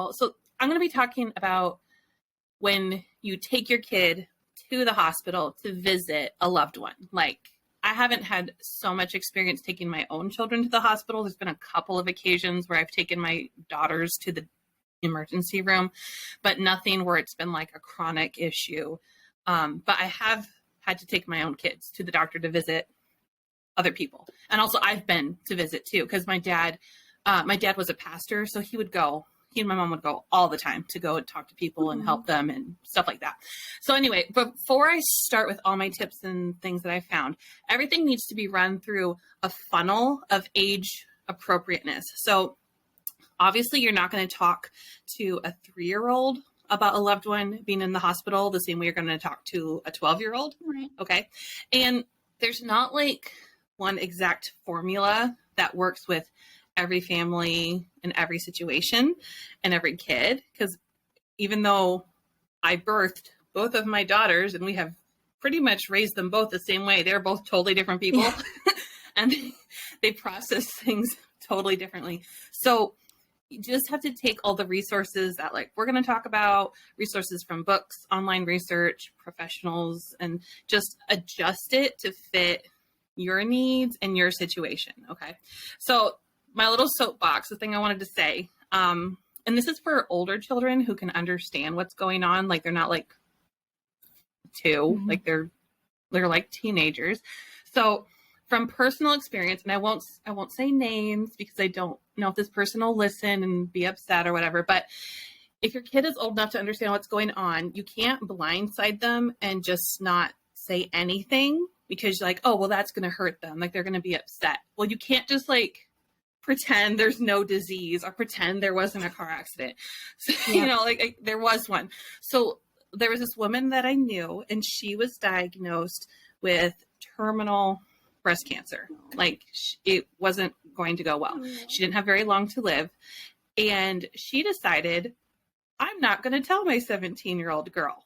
hospital. So I'm going to be talking about when you take your kid to the hospital to visit a loved one. Like, I haven't had so much experience taking my own children to the hospital. There's been a couple of occasions where I've taken my daughters to the emergency room, but nothing where it's been like a chronic issue. But I have had to take my own kids to the doctor to visit other people. And also I've been to visit too, because my dad was a pastor. So he and my mom would go all the time to go and talk to people and help them and stuff like that. So anyway, before I start with all my tips and things that I found, everything needs to be run through a funnel of age appropriateness. So obviously you're not going to talk to a 3-year-old about a loved one being in the hospital the same way you're going to talk to a 12-year-old. Right. Okay. And there's not like one exact formula that works with every family and every situation and every kid. Because even though I birthed both of my daughters and we have pretty much raised them both the same way, they're both totally different people. Yeah. And they process things totally differently. So you just have to take all the resources that like we're going to talk about, resources from books, online research, professionals, and just adjust it to fit your needs and your situation. Okay. So my little soapbox, the thing I wanted to say, and this is for older children who can understand what's going on. Like they're not like 2, like they're like teenagers. So from personal experience, and I won't say names because I don't know if this person will listen and be upset or whatever, but if your kid is old enough to understand what's going on, you can't blindside them and just not say anything because you're like, oh, well, that's going to hurt them. Like they're going to be upset. Well, you can't just like pretend there's no disease or pretend there wasn't a car accident. So, yeah. Like there was one. So there was this woman that I knew and she was diagnosed with terminal breast cancer. Like it wasn't going to go well. She didn't have very long to live. And she decided, I'm not going to tell my 17-year-old girl.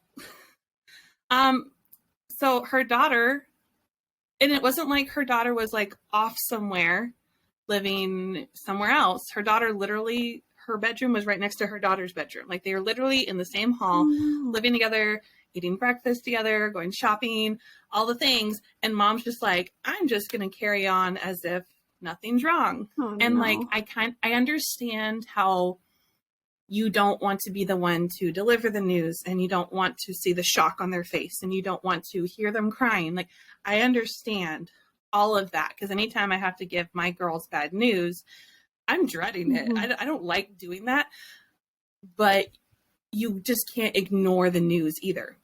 So her daughter, and it wasn't like her daughter was like off somewhere living somewhere else. Her daughter literally, her bedroom was right next to her daughter's bedroom. Like they were literally in the same hall, living together, eating breakfast together, going shopping, all the things. And mom's just like, I'm just going to carry on as if nothing's wrong. Oh, and no. Like, I understand how you don't want to be the one to deliver the news and you don't want to see the shock on their face and you don't want to hear them crying. Like, I understand all of that because anytime I have to give my girls bad news, I'm dreading it. I don't like doing that, but you just can't ignore the news either.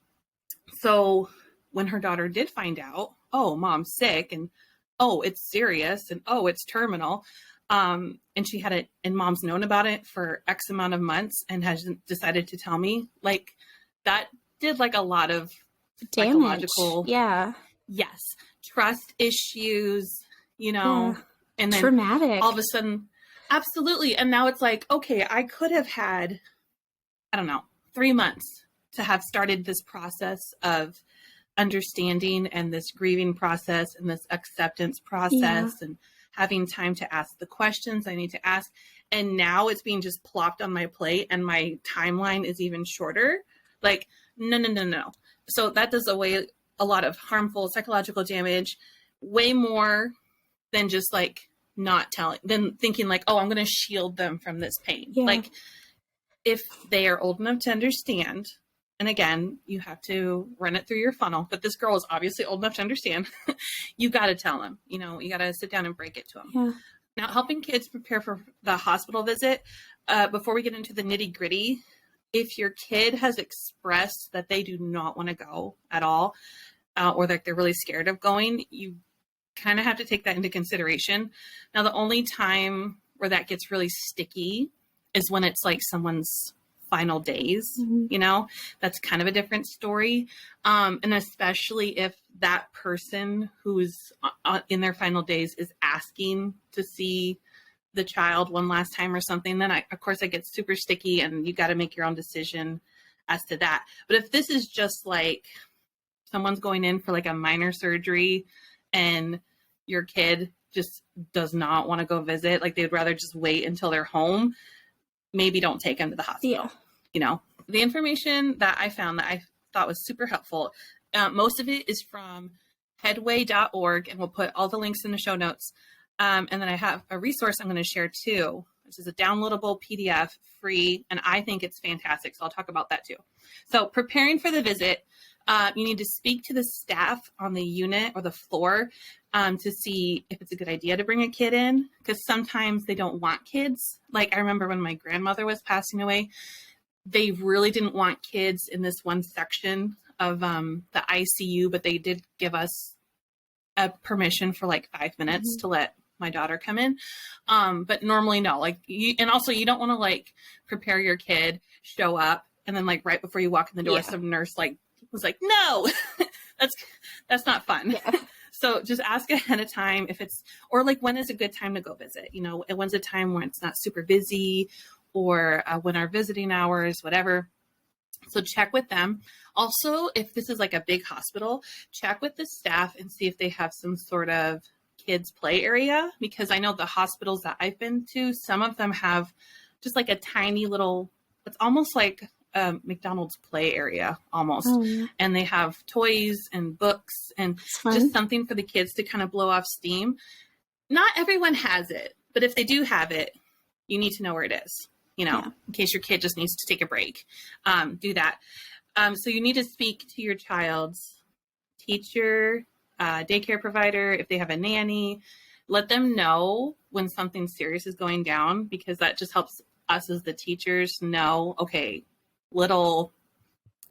So when her daughter did find out, oh, mom's sick and oh, it's serious and oh, it's terminal. And she had it and mom's known about it for X amount of months and has decided to tell me, like that did like a lot of damage. Psychological. Yeah. Yes. Trust issues, and then traumatic. All of a sudden, absolutely. And now it's like, okay, I could have had, 3 months to have started this process of understanding and this grieving process and this acceptance process and having time to ask the questions I need to ask. And now it's being just plopped on my plate and my timeline is even shorter. Like, no. So that does away a lot of harmful psychological damage, way more than just like not telling, than thinking like, oh, I'm going to shield them from this pain. Yeah. Like if they are old enough to understand, and again, you have to run it through your funnel, but this girl is obviously old enough to understand. You got to tell them, you got to sit down and break it to them. Yeah. Now, helping kids prepare for the hospital visit, before we get into the nitty gritty, if your kid has expressed that they do not want to go at all, or that they're really scared of going, you kind of have to take that into consideration. Now, the only time where that gets really sticky is when it's like someone's final days, that's kind of a different story. And especially if that person who's in their final days is asking to see the child one last time or something, then of course it gets super sticky and you got to make your own decision as to that. But if this is just like someone's going in for like a minor surgery and your kid just does not want to go visit, like they'd rather just wait until they're home, maybe don't take them to the hospital. Yeah. The information that I found that I thought was super helpful, most of it is from headway.org, and we'll put all the links in the show notes. And then I have a resource I'm going to share too, which is a downloadable PDF, free, and I think it's fantastic. So I'll talk about that too. So preparing for the visit, you need to speak to the staff on the unit or the floor to see if it's a good idea to bring a kid in, because sometimes they don't want kids. Like I remember when my grandmother was passing away, they really didn't want kids in this one section of the ICU, but they did give us a permission for like 5 minutes to let my daughter come in. But normally no, and also you don't want to like prepare your kid, show up, and then like right before you walk in the door, some nurse was like, no, that's not fun. Yeah. So just ask ahead of time if it's, or like, when is a good time to go visit? When's a time when it's not super busy, or when our visiting hours, whatever. So check with them. Also, if this is like a big hospital, check with the staff and see if they have some sort of kids play area, because I know the hospitals that I've been to, some of them have just like a tiny little, it's almost like a McDonald's play area almost. Oh, yeah. And they have toys and books and just something for the kids to kind of blow off steam. Not everyone has it, but if they do have it, you need to know where it is, in case your kid just needs to take a break. Do that. So you need to speak to your child's teacher, daycare provider, if they have a nanny. Let them know when something serious is going down, because that just helps us as the teachers know, okay, little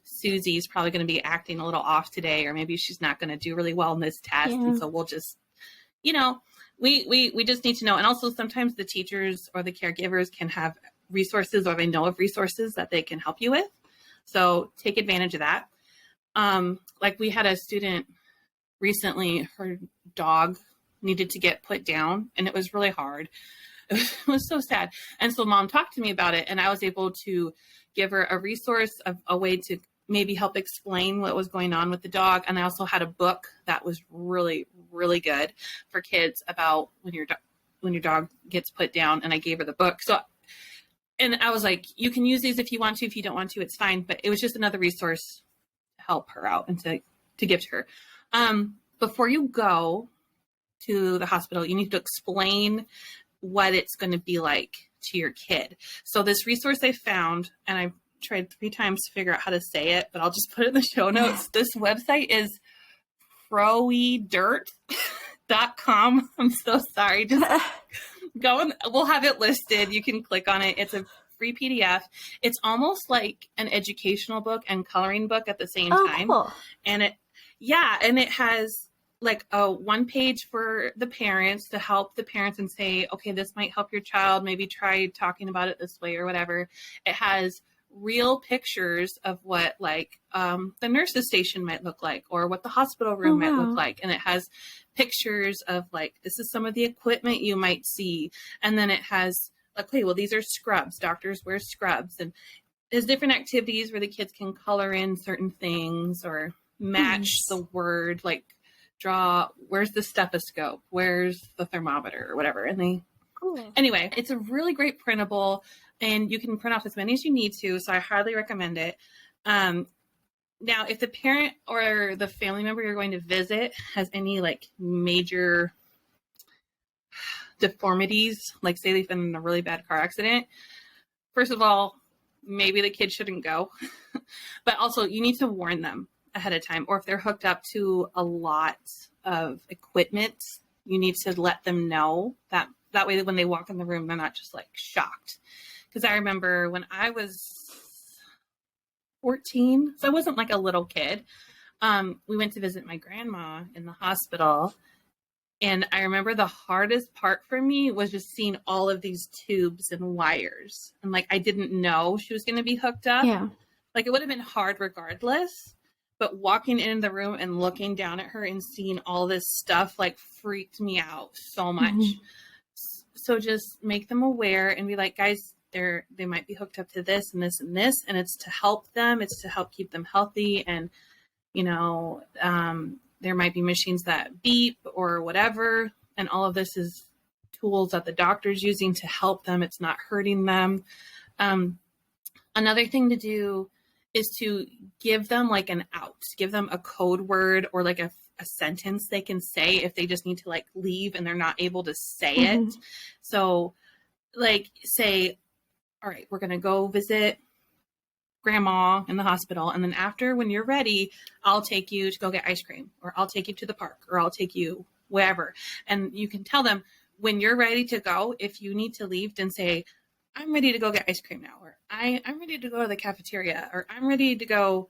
Susie's probably going to be acting a little off today, or maybe she's not going to do really well in this test. Yeah. And so we'll just, we just need to know. And also sometimes the teachers or the caregivers can have resources, or they know of resources that they can help you with. So take advantage of that. Like we had a student recently, her dog needed to get put down, and it was really hard. It was so sad. And so mom talked to me about it, and I was able to give her a resource of a way to maybe help explain what was going on with the dog. And I also had a book that was really, really good for kids about when your dog gets put down. And I gave her the book. So, and I was like, you can use these if you want to. If you don't want to, it's fine. But it was just another resource to help her out and to give to her. Before you go to the hospital, you need to explain what it's going to be like to your kid. So this resource I found, and I tried 3 times to figure out how to say it, but I'll just put it in the show notes. This website is froedirt.com. I'm so sorry. Just go and we'll have it listed. You can click on it. It's a free PDF. It's almost like an educational book and coloring book at the same time. Cool. And it has like a 1 page for the parents to help the parents and say, okay, this might help your child. Maybe try talking about it this way or whatever. It has real pictures of what like the nurse's station might look like, or what the hospital room might look like. And it has pictures of like, this is some of the equipment you might see. And then it has, okay, well, these are scrubs. Doctors wear scrubs. And there's different activities where the kids can color in certain things or match the word, like draw, where's the stethoscope, where's the thermometer or whatever. And anyway, it's a really great printable, and you can print off as many as you need to. So I highly recommend it. Now, if the parent or the family member you're going to visit has any like major deformities, like say they've been in a really bad car accident, first of all, maybe the kid shouldn't go, but also you need to warn them ahead of time. Or if they're hooked up to a lot of equipment, you need to let them know that way when they walk in the room, they're not just like shocked. Because I remember when I was 14, so I wasn't like a little kid, we went to visit my grandma in the hospital. And I remember the hardest part for me was just seeing all of these tubes and wires. And like, I didn't know she was going to be hooked up. Yeah. Like it would have been hard regardless. But walking in the room and looking down at her and seeing all this stuff like freaked me out so much. So just make them aware and be like, guys, they might be hooked up to this and this and this, and it's to help them. It's to help keep them healthy. And, there might be machines that beep or whatever. And all of this is tools that the doctor's using to help them. It's not hurting them. Another thing to do is to give them like an out, give them a code word or like a sentence they can say if they just need to like leave and they're not able to say it. So like say, all right, we're going to go visit grandma in the hospital. And then after, when you're ready, I'll take you to go get ice cream, or I'll take you to the park, or I'll take you wherever. And you can tell them when you're ready to go, if you need to leave, then say, I'm ready to go get ice cream now, or I'm ready to go to the cafeteria, or I'm ready to go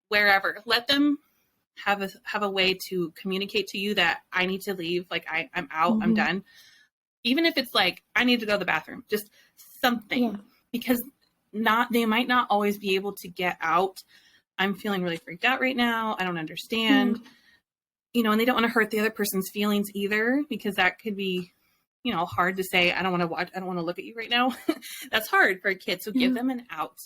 wherever. Let them have a way to communicate to you that I need to leave. Like I'm out, I'm done. Even if it's like, I need to go to the bathroom, just something, because they might not always be able to get out. I'm feeling really freaked out right now. I don't understand, and they don't want to hurt the other person's feelings either, because that could be, hard to say, I don't want to watch, I don't want to look at you right now. That's hard for a kid. So give them an out.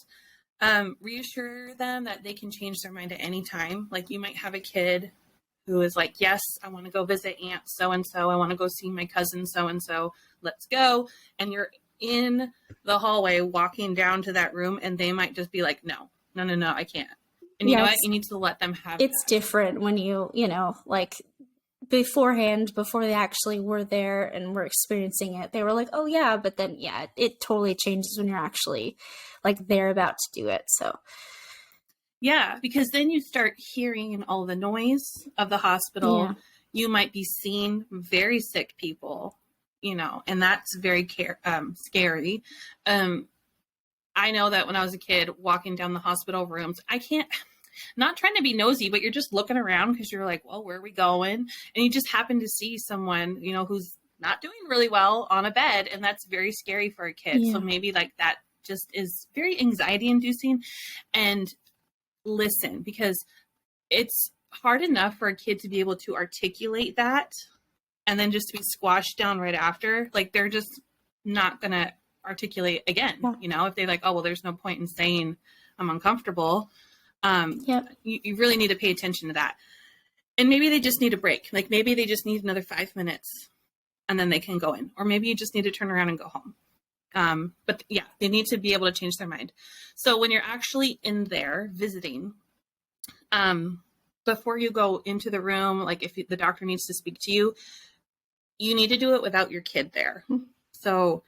Reassure them that they can change their mind at any time. Like you might have a kid who is like, yes, I want to go visit Aunt so-and-so. I want to go see my cousin so-and-so. Let's go. And you're in the hallway walking down to that room, and they might just be like, no, I can't. And you know what? You need to let them have it's that. Different when like beforehand, before they actually were there and were experiencing it, they were like, oh yeah, but then it totally changes when you're actually like they're about to do it. So yeah, because then you start hearing all the noise of the hospital. You might be seeing very sick people, and that's very scary. I know that when I was a kid walking down the hospital rooms, not trying to be nosy, but you're just looking around because you're like, well, where are we going? And you just happen to see someone, who's not doing really well on a bed. And that's very scary for a kid. So maybe like that just is very anxiety inducing. And listen, because it's hard enough for a kid to be able to articulate that and then just to be squashed down right after. Like they're just not going to articulate again, if they're like, oh, well, there's no point in saying I'm uncomfortable. You really need to pay attention to that. And maybe they just need a break. Like maybe they just need another 5 minutes and then they can go in, or maybe you just need to turn around and go home. But they need to be able to change their mind. So when you're actually in there visiting, before you go into the room, like if the doctor needs to speak to you, you need to do it without your kid there. So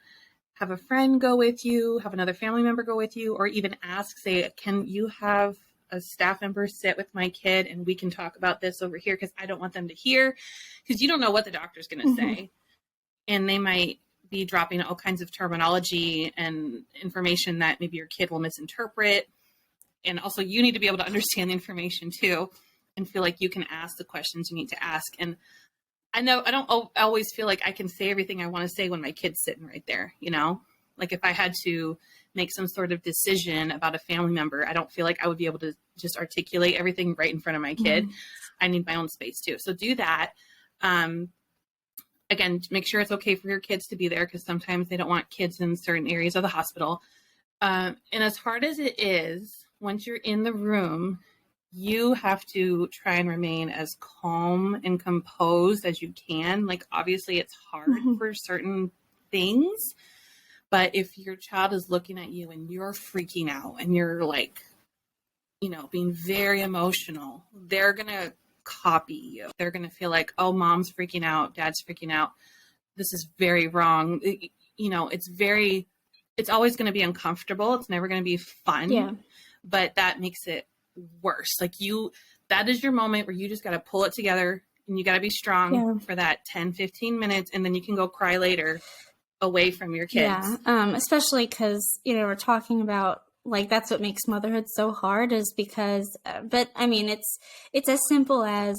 have a friend go with you, have another family member go with you, or even ask, say, can you have a staff member sit with my kid and we can talk about this over here, because I don't want them to hear, because you don't know what the doctor's going to say. And they might be dropping all kinds of terminology and information that maybe your kid will misinterpret. And also you need to be able to understand the information too and feel like you can ask the questions you need to ask. And I know I don't always feel like I can say everything I want to say when my kid's sitting right there, like if I had to make some sort of decision about a family member, I don't feel like I would be able to just articulate everything right in front of my kid. I need my own space too. So do that. Again, make sure it's okay for your kids to be there, because sometimes they don't want kids in certain areas of the hospital. And as hard as it is, once you're in the room, you have to try and remain as calm and composed as you can. Like, obviously it's hard for certain things, but if your child is looking at you and you're freaking out and you're like, being very emotional, they're going to copy you. They're going to feel like, oh, mom's freaking out, dad's freaking out. This is very wrong. It's always going to be uncomfortable. It's never going to be fun, but that makes it worse. Like that is your moment where you just got to pull it together and you got to be strong for that 10, 15 minutes. And then you can go cry later away from your kids. Especially because, we're talking about, like, that's what makes motherhood so hard, is because, but I mean, it's as simple as,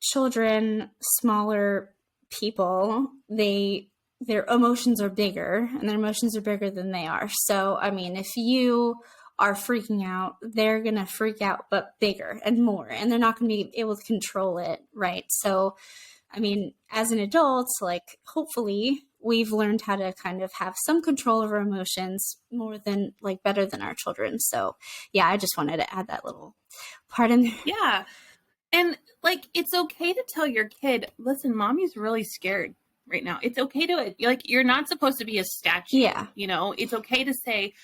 children, smaller people, their emotions are bigger, and their emotions are bigger than they are. So, I mean, if you are freaking out, they're going to freak out, but bigger and more, and they're not going to be able to control it. Right. So, I mean, as an adult, like, hopefully we've learned how to kind of have some control over emotions more than, like, better than our children. So I just wanted to add that little part in there. Yeah. And like, it's okay to tell your kid, listen, mommy's really scared. right now. It's okay to, like, you're not supposed to be a statue. Yeah. You know, it's okay to say,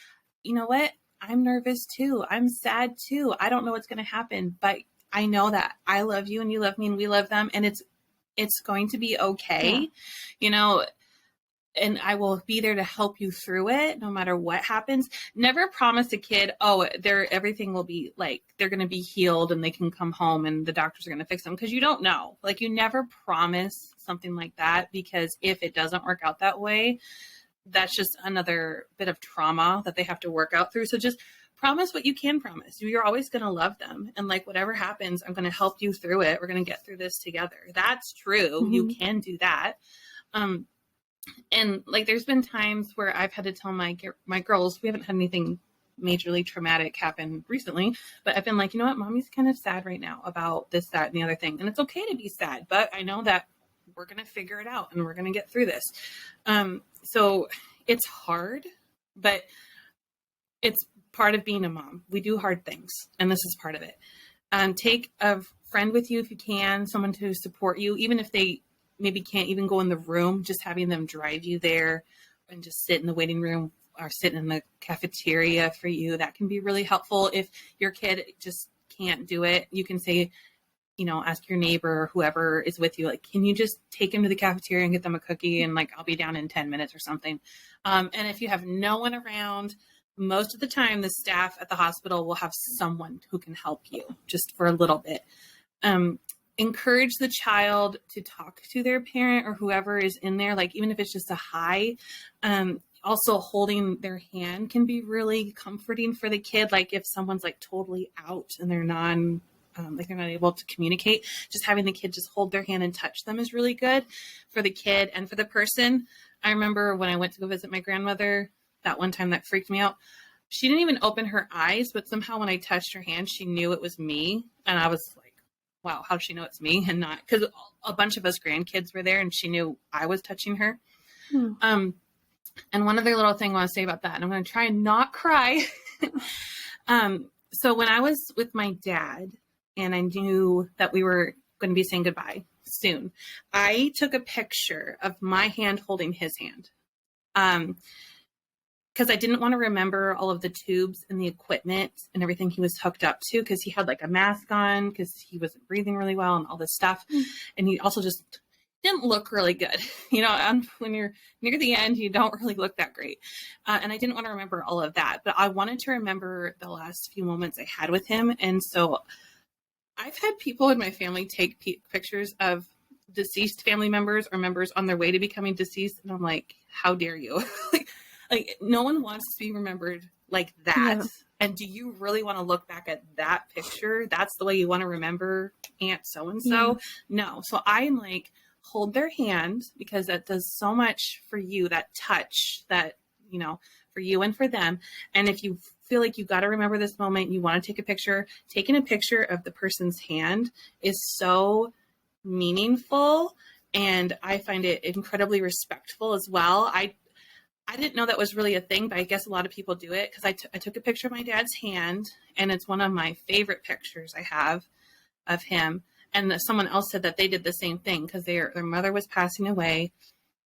you know what? I'm nervous too. I'm sad too. I don't know what's going to happen, but I know that I love you and you love me and we love them. And it's going to be okay, Yeah. you know, and I will be there to help you through it no matter what happens. Never promise a kid, oh, everything will be like, they're going to be healed and they can come home and the doctors are going to fix them, because you don't know. Like, you never promise something like that, because if it doesn't work out that way, that's just another bit of trauma that they have to work out through. So just promise what you can promise. You're always going to love them. And like, whatever happens, I'm going to help you through it. We're going to get through this together. That's true. Mm-hmm. You can do that. And like, there's been times where I've had to tell my girls, we haven't had anything majorly traumatic happen recently, but I've been like, you know what, mommy's kind of sad right now about this, that, and the other thing. And it's okay to be sad, but I know that we're going to figure it out and we're going to get through this. So it's hard, but it's part of being a mom. We do hard things, and this is part of it. Take a friend with you if you can, someone to support you, even if they maybe can't even go in the room, just having them drive you there and just sit in the waiting room or sit in the cafeteria for you. That can be really helpful. If your kid just can't do it, you can say, you know, ask your neighbor or whoever is with you, like, can you just take them to the cafeteria and get them a cookie? And like, I'll be down in 10 minutes or something. And if you have no one around, most of the time the staff at the hospital will have someone who can help you just for a little bit. Encourage the child to talk to their parent or whoever is in there, like, even if it's just a hi. Also, holding their hand can be really comforting for the kid. Like, if someone's like totally out and they're not able to communicate, just having the kid just hold their hand and touch them is really good for the kid and for the person. I remember when I went to go visit my grandmother, that one time that freaked me out. She didn't even open her eyes, but somehow when I touched her hand, she knew it was me. And I was like, wow, how'd she know it's me and not? Because a bunch of us grandkids were there and she knew I was touching her. And one other little thing I want to say about that, and I'm going to try and not cry. So when I was with my dad and I knew that we were going to be saying goodbye soon, I took a picture of my hand holding his hand. Because I didn't want to remember all of the tubes and the equipment and everything he was hooked up to, because he had like a mask on because he wasn't breathing really well and all this stuff. And he also just didn't look really good. You know, when you're near the end, you don't really look that great. And I didn't want to remember all of that, but I wanted to remember the last few moments I had with him. And so I've had people in my family take pictures of deceased family members or members on their way to becoming deceased. And I'm like, how dare you? Like, no one wants to be remembered like that. Yeah. And do you really want to look back at that picture? That's the way you want to remember Aunt so-and-so? Yeah. No. So I'm like, hold their hand, because that does so much for you, that touch, that, you know, for you and for them. And if you feel like you got to remember this moment, you want to take a picture, taking a picture of the person's hand is so meaningful. And I find it incredibly respectful as well. I didn't know that was really a thing, but I guess a lot of people do it, because I took a picture of my dad's hand, and it's one of my favorite pictures I have of him. And someone else said that they did the same thing, because their mother was passing away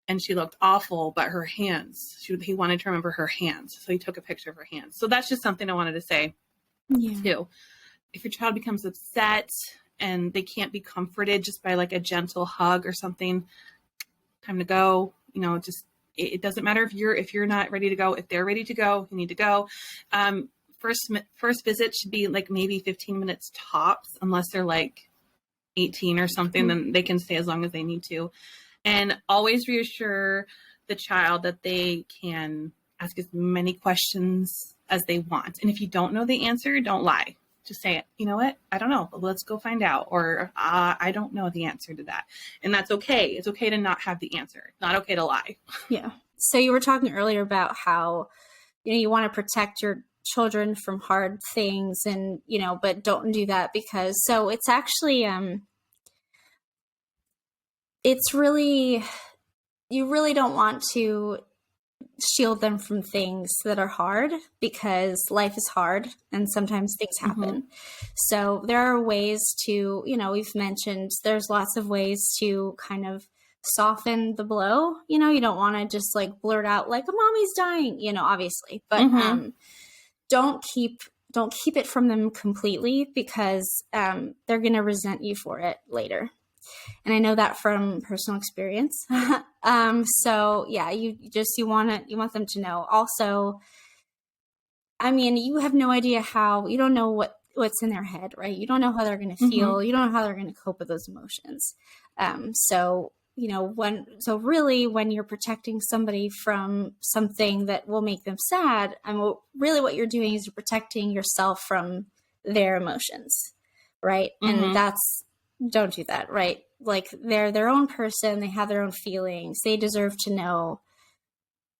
and she looked awful, but her hands, he wanted to remember her hands. So he took a picture of her hands. So that's just something I wanted to say too. If your child becomes upset and they can't be comforted just by like a gentle hug or something, time to go, you know, just, it doesn't matter if you're not ready to go. If they're ready to go, you need to go. First visit should be like maybe 15 minutes tops, unless they're like 18 or something, then they can stay as long as they need to. And always reassure the child that they can ask as many questions as they want. And if you don't know the answer, don't lie. Just say it. You know what? I don't know, but let's go find out. Or I don't know the answer to that. And that's okay. It's okay to not have the answer. It's not okay to lie. Yeah. So you were talking earlier about how, you know, you want to protect your children from hard things, and, you know, but don't do that, because so it's actually, it's really, you really don't want to shield them from things that are hard, because life is hard and sometimes things happen. So there are ways to, you know, we've mentioned there's lots of ways to kind of soften the blow. You know, you don't want to just like blurt out like, mommy's dying, you know, obviously, but don't keep it from them completely, because they're going to resent you for it later. And I know that from personal experience. So yeah, you want them to know. Also, I mean, you have no idea you don't know what's in their head, right? You don't know how they're going to feel. You don't know how they're going to cope with those emotions. So, you know, when you're protecting somebody from something that will make them sad, really what you're doing is you're protecting yourself from their emotions, right? And don't do that, right? Like, they're their own person. They have their own feelings. They deserve to know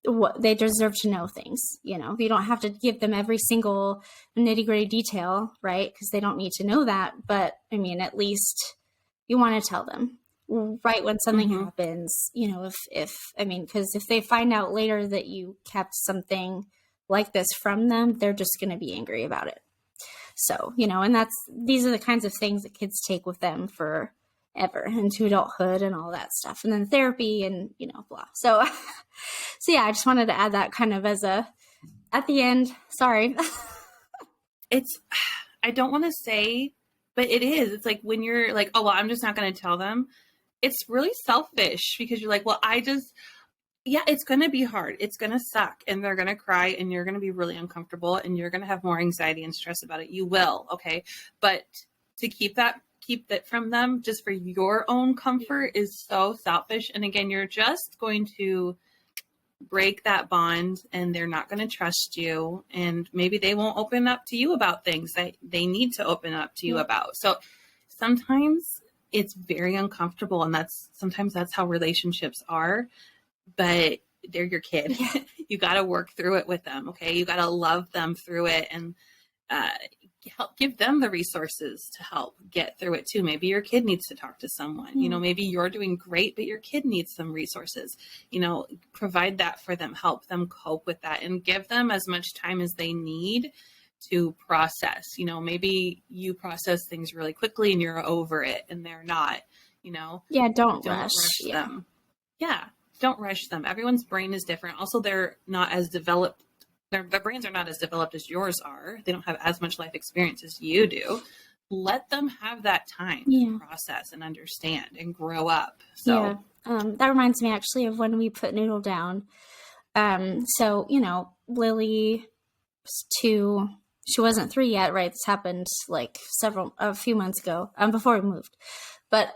things. You know, you don't have to give them every single nitty gritty detail, right? Because they don't need to know that. But I mean, at least you want to tell them right when something happens, you know, because if they find out later that you kept something like this from them, they're just going to be angry about it. So, you know, and these are the kinds of things that kids take with them forever into adulthood and all that stuff. And then therapy and, you know, blah. So yeah, I just wanted to add that kind of at the end. Sorry. I don't want to say, but it is. It's like when you're like, oh, well, I'm just not going to tell them. It's really selfish, because you're like, well, it's going to be hard. It's going to suck, and they're going to cry, and you're going to be really uncomfortable, and you're going to have more anxiety and stress about it. You will. Okay. But to keep that from them just for your own comfort is so selfish. And again, you're just going to break that bond, and they're not going to trust you, and maybe they won't open up to you about things that they need to open up to you about. So sometimes it's very uncomfortable, and sometimes that's how relationships are, but they're your kid. You got to work through it with them. Okay. You got to love them through it, and help give them the resources to help get through it too. Maybe your kid needs to talk to someone, you know, maybe you're doing great, but your kid needs some resources, you know, provide that for them, help them cope with that, and give them as much time as they need to process. You know, maybe you process things really quickly and you're over it, and they're not, you know. Yeah. Don't rush them. Yeah. Don't rush them. Everyone's brain is different. Also, they're not as developed. Their brains are not as developed as yours are. They don't have as much life experience as you do. Let them have that time to process and understand and grow up. So that reminds me actually of when we put Noodle down. So, you know, Lily was 2, she wasn't 3 yet, right? This happened like a few months ago, before we moved. But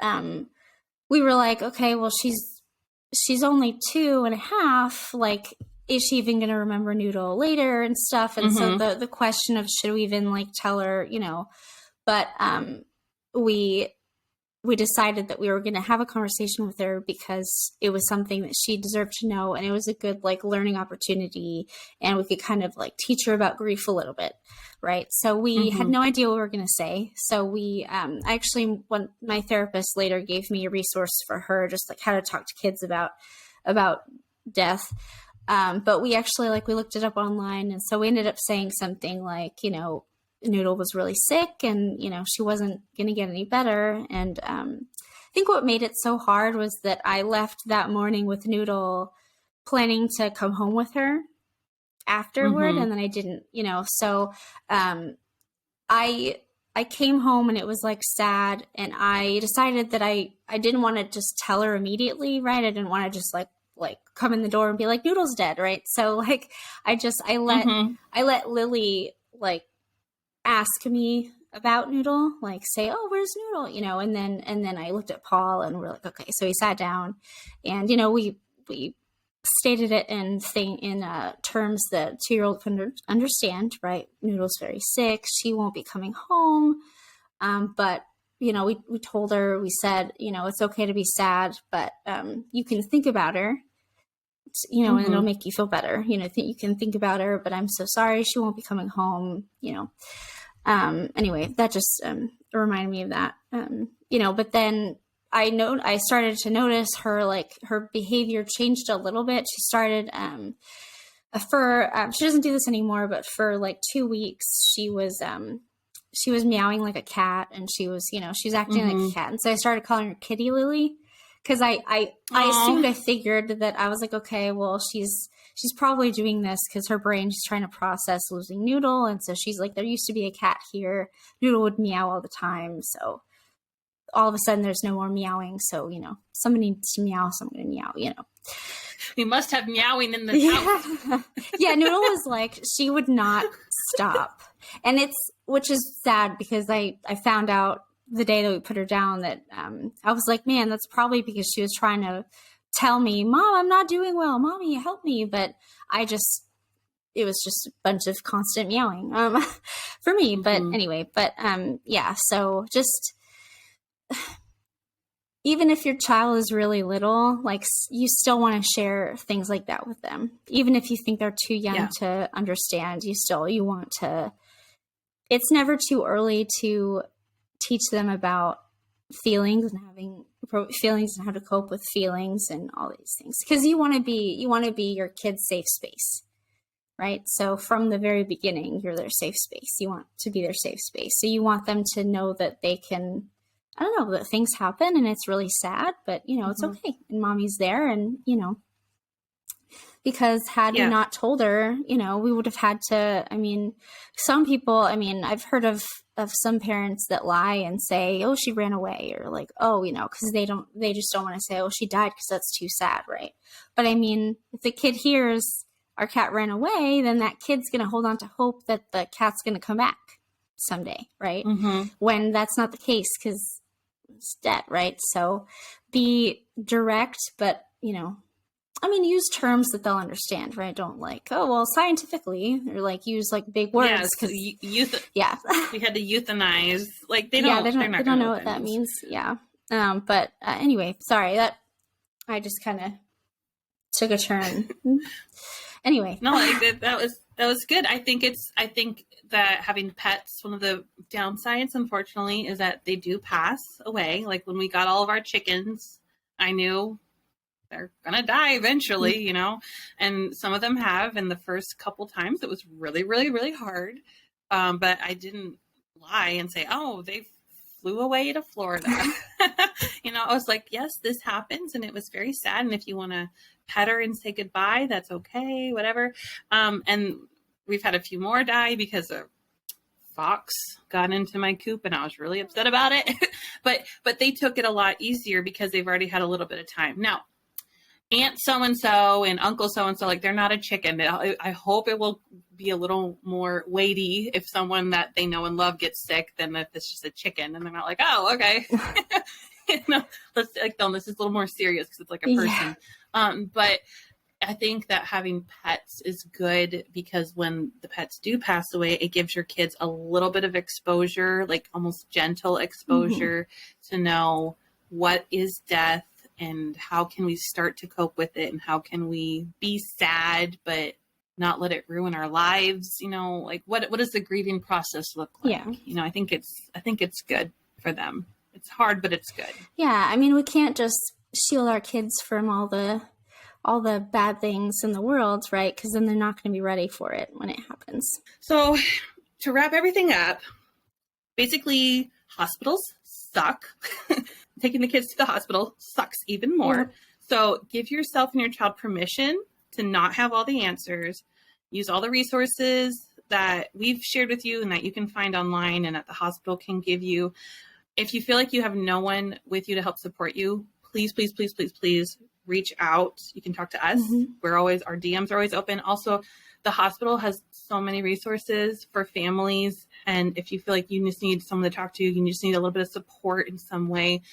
we were like, okay, well, she's only 2.5. Like, is she even going to remember Noodle later and stuff? And so the question of, should we even like tell her, you know, but we decided that we were going to have a conversation with her, because it was something that she deserved to know. And it was a good like learning opportunity, and we could kind of like teach her about grief a little bit. Right. So we had no idea what we were going to say. So we when my therapist later gave me a resource for her, just like how to talk to kids about death. But we actually we looked it up online. And so we ended up saying something like, you know, Noodle was really sick, and, you know, she wasn't going to get any better. And I think what made it so hard was that I left that morning with Noodle planning to come home with her afterward. And then I didn't, you know, so I came home, and it was like sad. And I decided that I didn't want to just tell her immediately. Right. I didn't want to just like come in the door and be like, Noodle's dead. Right. So like, I let Lily like ask me about Noodle, like say, oh, where's Noodle? You know, and then I looked at Paul, and we're like, okay. So he sat down, and, you know, we stated it in terms that 2-year-old can understand, right? Noodle's very sick. She won't be coming home. But, you know, we told her, we said, you know, it's okay to be sad, but you can think about her, you know, and it'll make you feel better. You know, you can think about her, but I'm so sorry she won't be coming home, you know. Anyway, that just reminded me of that. You know, but then I started to notice her behavior changed a little bit. She started she doesn't do this anymore, but for like 2 weeks she was meowing like a cat, and she was acting like a cat. And so I started calling her Kitty Lily, Because I assumed, I figured that I was like, okay, well, she's probably doing this because her brain's trying to process losing Noodle. And so she's like, there used to be a cat here. Noodle would meow all the time. So all of a sudden there's no more meowing. So, somebody needs to meow. So I'm going to meow, We must have meowing in the house. Yeah, Noodle was like, she would not stop. And which is sad because I found out the day that we put her down that I was like, man, that's probably because she was trying to tell me, Mom, I'm not doing well. Mommy, help me. But it was just a bunch of constant meowing for me. But anyway, yeah, so just even if your child is really little, like you still want to share things like that with them. Even if you think they're too young to understand, you want to, it's never too early to teach them about feelings and having feelings and how to cope with feelings and all these things. Because you want to be your kid's safe space, right? So from the very beginning, you're their safe space. You want to be their safe space. So you want them to know that they can, I don't know, that things happen and it's really sad, but it's okay. And mommy's there and, because had we not told her, we would have had to, some people, I've heard of some parents that lie and say, oh, she ran away, or like, oh, because they just don't want to say, oh, she died because that's too sad. Right. But if the kid hears our cat ran away, then that kid's going to hold on to hope that the cat's going to come back someday. Right. When that's not the case because it's dead. Right. So be direct, but use terms that they'll understand, right? Don't like, oh, well, scientifically, or like use like big words. Because we had to euthanize. Like they don't know what that means. Yeah. But anyway, sorry that I just kind of took a turn. Anyway, no, that was good. I think that having pets, one of the downsides, unfortunately, is that they do pass away. Like when we got all of our chickens, I knew they're gonna die eventually, and some of them have. And the first couple times it was really, really, really hard. But I didn't lie and say, oh, they flew away to Florida. I was like, yes, this happens. And it was very sad. And if you want to pet her and say goodbye, that's okay, whatever. And we've had a few more die because a fox got into my coop and I was really upset about it. but they took it a lot easier because they've already had a little bit of time. Now, Aunt so-and-so and Uncle so-and-so, like they're not a chicken. I hope it will be a little more weighty if someone that they know and love gets sick than if it's just a chicken. And they're not like, oh, okay. Let's like, no, this is a little more serious because it's like a person. Yeah. But I think that having pets is good because when the pets do pass away, it gives your kids a little bit of exposure, like almost gentle exposure to know what is death. And how can we start to cope with it? And how can we be sad, but not let it ruin our lives? Like what does the grieving process look like? Yeah. I think it's good for them. It's hard, but it's good. Yeah. We can't just shield our kids from all the bad things in the world, right? Because then they're not going to be ready for it when it happens. So to wrap everything up, basically hospitals suck. Taking the kids to the hospital sucks even more. Mm-hmm. So give yourself and your child permission to not have all the answers. Use all the resources that we've shared with you and that you can find online and that the hospital can give you. If you feel like you have no one with you to help support you, please, please, please, please, please reach out. You can talk to us. Our DMs are always open. Also, the hospital has so many resources for families. And if you feel like you just need someone to talk to, you just need a little bit of support in some way,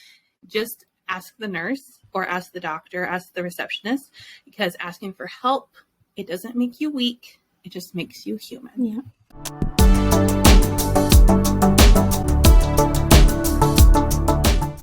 just ask the nurse or ask the doctor, ask the receptionist, because asking for help, it doesn't make you weak. It just makes you human. Yeah.